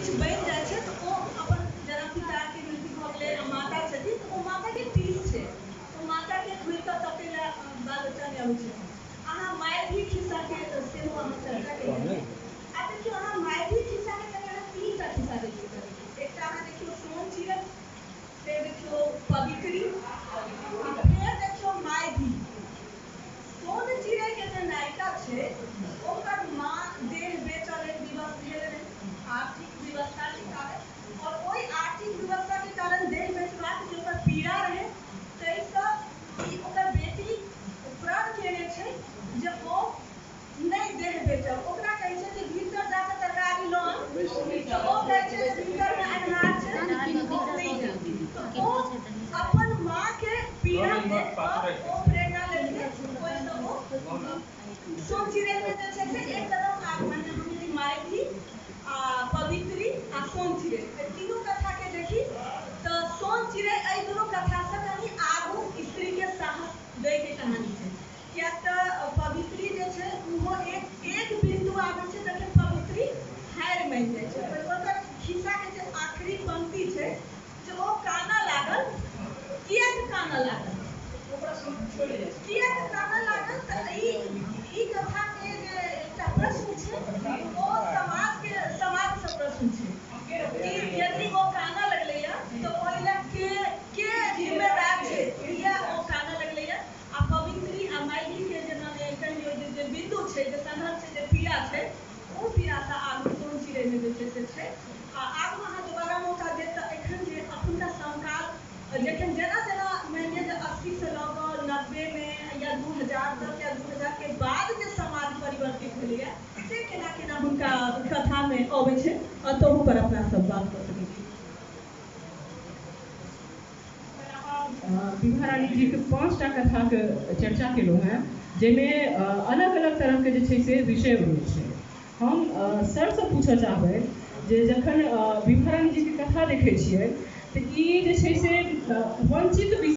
किछु बनि जाइ छै तऽ ओ अपन जेना पिताके मृत्यु भऽ गेलै आ माता छथिन तऽ ओ माताके पीस छै, ओ माताके घुरि कऽ तकै लए बाल बच्चा नहि अबै छै। अहाँ माइथी खिस्साके सेहो अहाँ चर्चा केलियै। आ देखियौ अहाँ माइथी खिस्साके कनि अहाँ तीनटा खिस्सा देखियौ कनि। एकटा अहाँ देखियौ सोन चिड़ै, फेर देखियौ पवित्री, आ फेर देखियौ माइथी। सोन चिड़ैके जे नायिका छै ओकर माँ देह बेचऽ लेल विवश भेल रहै आर्थिक विवशताके कारण, और ओहि आर्थिक विवशताके कारण देह बेचबाक जे ओकर पीड़ा रहै ताहिसँ ई ओकर बेटी प्रण केने छै जे ओ नहि देह बेचब। ओकरा कहै छै जे भीतर जाकऽ तरकारी लऽ आन, तऽ ओ कहै छै जे भीतरमे अन्हार छै ओ नहि जायब। तऽ ओ अपन माँके पीड़ा देख कऽ ओ प्रेरणा लेलकै, ओहिसँ ओ सोन चिड़ैमे जे छै से एक कदम आगू, मने हम यदि माइथी आ पवित्री आ सोन चिड़ै एहि तीनू कथाके देखी तऽ सोन चिड़ै एहि दुनू कथासँ कनि आगू स्त्रीके साहस दैके कहानी छै। किएक तऽ पवित्री जे छै ओहो एक बिन्दु आबै छै जखन पवित्री हारि मानि जाइ छै। ओकर खिस्साके जे आखिरी पंक्ति छै जे ओ कानऽ लागल। किएक कानऽ लागल? किएक कानऽ लागल? तऽ ई कथाके जे एकटा प्रश्न छै ओ समाजसँ प्रश्न छै कि यदि ओ कानऽ लगलैए तऽ ओहि लए के जिम्मेदार छै, किया ओ कानऽ लगलैए? आ पवित्री आ माइथीके जे मने कहियौ जे बिन्दु छै, जे संघर्ष छै, जे पीड़ा छै, ओ पीड़ासँ आगू सोन चिड़ैमे जे छै से छै। आ आगू अहाँ दोबारा मौका देब तऽ एखन जे एखुनका समकाल जखन जेना जेना मानि लिअ जे 80 से लऽ कऽ 90 या 2000 तक या 2000 के बाद जे समाज परिवर्तित भेलैए से केना केना हुनका कथामे अबै छै, तहू पर अपना सब बात कऽ सकै छी। विभा रानी जीके 5टा कथाके चर्चा केलहुँ हेँ, जाहिमे अलग अलग तरहके जे छै से विषय होइ छै। हम सरसँ पूछऽ चाहबै जे जखन विभा रानी जीके कथा देखै छियै तऽ ई जे छै से वंचित